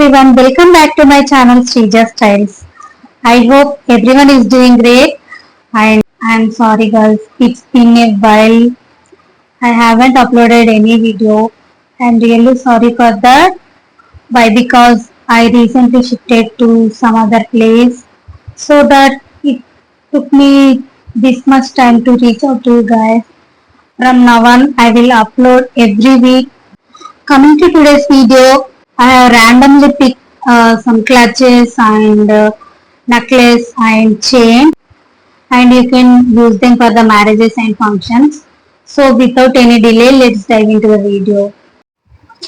everyone, welcome back to my channel Srija Styles. I hope everyone is doing great. And I'm sorry girls, it's been a while. I haven't uploaded any video. I'm really sorry for that. Why? Because I recently shifted to some other place, so that it took me this much time to reach out to you guys. From now on, I will upload every week. Coming to today's video, I have randomly picked some clutches and necklace and chain, and you can use them for the marriages and functions. So without any delay, let's dive into the video.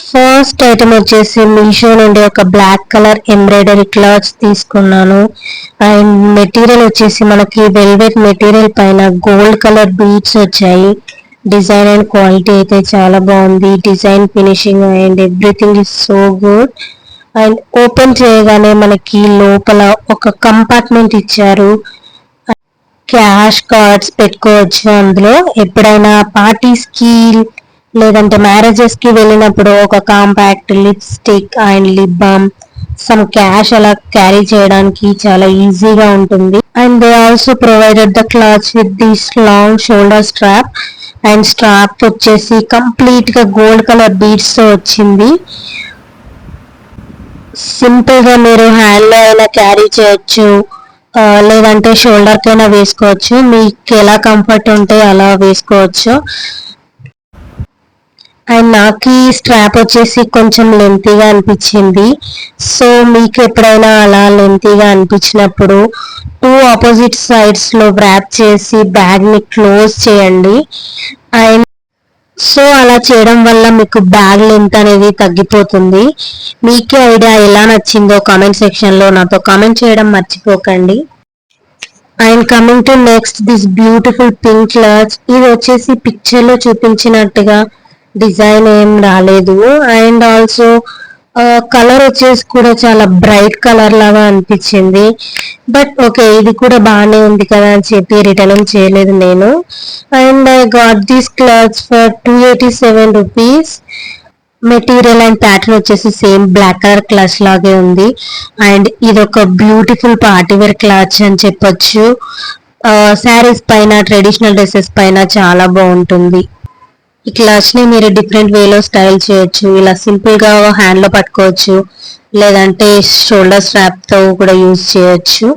First item వచ్చేసి మీషో నుండి ఒక black colour embroidery clothes తీసుకున్నాను. And material వచ్చేసి మనకి velvet material పైన gold colour beads వచ్చాయి. Design and quality అయితే చాలా బాగుంది. Design, finishing and everything is so good. And open చేయగానే మనకి లోపల ఒక కంపార్ట్మెంట్ ఇచ్చారు. క్యాష్ కార్డ్స్ పెట్టుకోవచ్చు అందులో. ఎప్పుడైనా పార్టీస్ కి లేదంటే మ్యారేజెస్ కి వెళ్ళినప్పుడు ఒక compact lipstick and lip balm, some cash అలా క్యారీ చేయడానికి చాలా ఈజీగా ఉంటుంది. And they also provided the clothes with this long shoulder strap. And strap వచ్చేసి కంప్లీట్ గా గోల్డ్ కలర్ బీడ్స్ తో వచ్చింది. సింపుల్ గా మీరు హ్యాండ్ లో అయినా క్యారీ చేయొచ్చు, లేదంటే షోల్డర్ కైనా వేసుకోవచ్చు. మీకు ఎలా కంఫర్ట్ ఉంటే అలా వేసుకోవచ్చు. అండ్ నాకు ఈ స్ట్రాప్ వచ్చేసి కొంచెం లెంతీగా అనిపించింది. సో మీకు ఎప్పుడైనా అలా లెంతీగా అనిపించినప్పుడు టూ ఆపోజిట్ సైడ్స్ లో వ్రాప్ చేసి బ్యాగ్ ని క్లోజ్ చేయండి. అండ్ సో అలా చేయడం వల్ల మీకు బ్యాగ్ లెంత్ అనేది తగ్గిపోతుంది. మీకే ఐడియా ఎలా నచ్చిందో కామెంట్ సెక్షన్ లో నాతో కామెంట్ చేయడం మర్చిపోకండి. And coming to next, this beautiful pink cloth. ఇది వచ్చేసి పిక్చర్ లో చూపించినట్టుగా డిజైన్ ఏం రాలేదు. అండ్ ఆల్సో కలర్ వచ్చేసి కూడా చాలా బ్రైట్ కలర్ లాగా అనిపించింది. బట్ ఓకే, ఇది కూడా బాగానే ఉంది కదా అని చెప్పి రిటర్న్ చేయలేదు నేను. And I got these clothes for 287 rupees. Material and pattern వచ్చేసి సేమ్ బ్లాక్ కలర్ క్లాత్ లాగే ఉంది. అండ్ ఇది ఒక బ్యూటిఫుల్ పార్టీ వేర్ క్లాత్ అని చెప్పొచ్చు. శారీస్ పైన, ట్రెడిషనల్ డ్రెస్సెస్ పైన చాలా బాగుంటుంది. ఈ క్లాత్ ని మీరు డిఫరెంట్ వేలో స్టైల్ చేయొచ్చు. ఇలా సింపుల్ గా హ్యాండ్ లో పట్టుకోవచ్చు, లేదంటే షోల్డర్ స్ట్రాప్ తో కూడా యూజ్ చేయొచ్చు.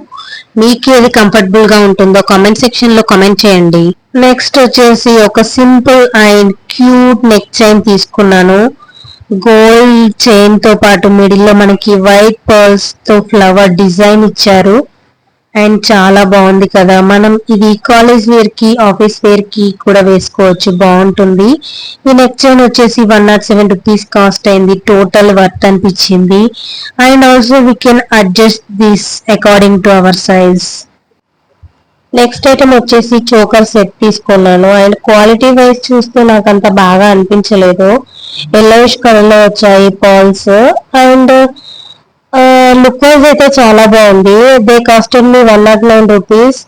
మీకు ఏది కంఫర్టబుల్ గా ఉంటుందో కామెంట్ సెక్షన్ లో కామెంట్ చేయండి. నెక్స్ట్ వచ్చేసి ఒక simple and cute neck chain తీసుకున్నాను. గోల్డ్ చైన్ తో పాటు మిడిల్ లో మనకి వైట్ పర్ల్స్ తో ఫ్లవర్ డిజైన్ ఇచ్చారు. అండ్ చాలా బాగుంది కదా. మనం ఇది కాలేజ్ వేర్ కి, ఆఫీస్ వేర్ కి కూడా వేసుకోవచ్చు, బాగుంటుంది. ఈ నెక్ చైన్ వచ్చేసి 107 రూపీస్ కాస్ట్ అయింది. టోటల్ వర్త్ అనిపించింది. And also we can adjust this according to our size. Next item వచ్చేసి చోకర్ సెట్ తీసుకున్నాను. అండ్ క్వాలిటీ వైజ్ చూస్తే నాకు అంత బాగా అనిపించలేదు. ఎల్లోయిష్ కలర్ లో వచ్చాయి పర్ల్స్. అండ్ లుక్ వైజ్ అయితే చాలా బాగుంది. They cost me 109 rupees.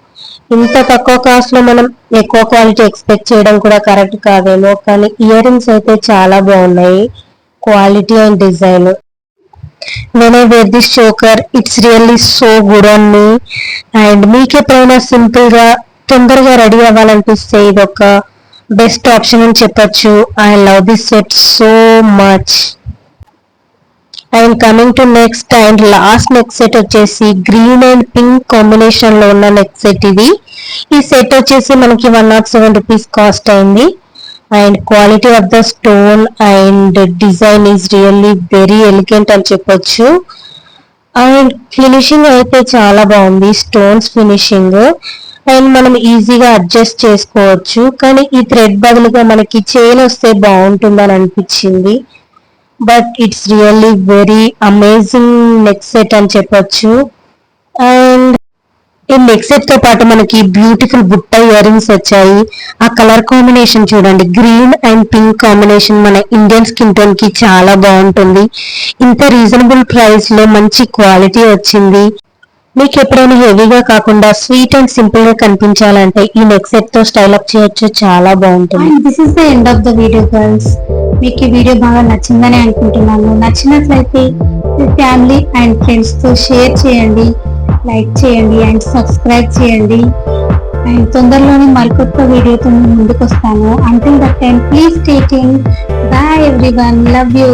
ఇంత తక్కువ కాస్ట్ లో మనం ఎక్కువ క్వాలిటీ ఎక్స్పెక్ట్ చేయడం కూడా కరెక్ట్ కాదేమో, కానీ ఇయర్ రింగ్స్ అయితే చాలా బాగున్నాయి, quality and design. When I wear this choker, it's really so good on me. And మీకు ఎప్పుడైనా సింపుల్ గా తొందరగా రెడీ అవ్వాలనిపిస్తే ఇది ఒక బెస్ట్ ఆప్షన్ అని చెప్పొచ్చు. I love this set so much. And coming to next and last neck set వచ్చేసి green and pink combination లో ఉన్న నెక్ సెట్ ఇది. ఈ సెట్ వచ్చేసి మనకి 107 రూపీస్ కాస్ట్ అయింది. And quality of the stone and design is really very elegant అని చెప్పొచ్చు. అండ్ ఫినిషింగ్ అయితే చాలా బాగుంది, స్టోన్స్ ఫినిషింగ్. అండ్ మనం ఈజీగా అడ్జస్ట్ చేసుకోవచ్చు, కానీ ఈ థ్రెడ్ బదులుగా మనకి చైన్ వస్తే బాగుంటుందని అనిపించింది. But it's really very amazing neck set అని చెప్పొచ్చు. అండ్ ఈ నెక్ సెట్ తో పాటు మనకి బ్యూటిఫుల్ బుట్ట ఇయర్ రింగ్స్ వచ్చాయి. ఆ కలర్ కాంబినేషన్ చూడండి, గ్రీన్ అండ్ పింక్ కాంబినేషన్ మన ఇండియన్ స్కిన్ టోన్ కి చాలా బాగుంటుంది. ఇంత రీజనబుల్ ప్రైస్ లో మంచి క్వాలిటీ వచ్చింది. మీకు ఎప్పుడైనా హెవీగా కాకుండా స్వీట్ అండ్ సింపుల్ గా కనిపించాలంటే ఈ నెక్ సెట్ తో స్టైల్ అప్ చేయొచ్చు, చాలా బాగుంటుంది. This is the end of the video girls. మీకు ఈ వీడియో బాగా నచ్చిందని అనుకుంటున్నాను. నచ్చినట్లయితే మీ ఫ్యామిలీ అండ్ ఫ్రెండ్స్తో షేర్ చేయండి, లైక్ చేయండి అండ్ సబ్స్క్రైబ్ చేయండి. అండ్ తొందరలోనే మరికొత్త వీడియోతో ముందుకు వస్తాను. Until that time please stay tuned. Bye everyone, love you.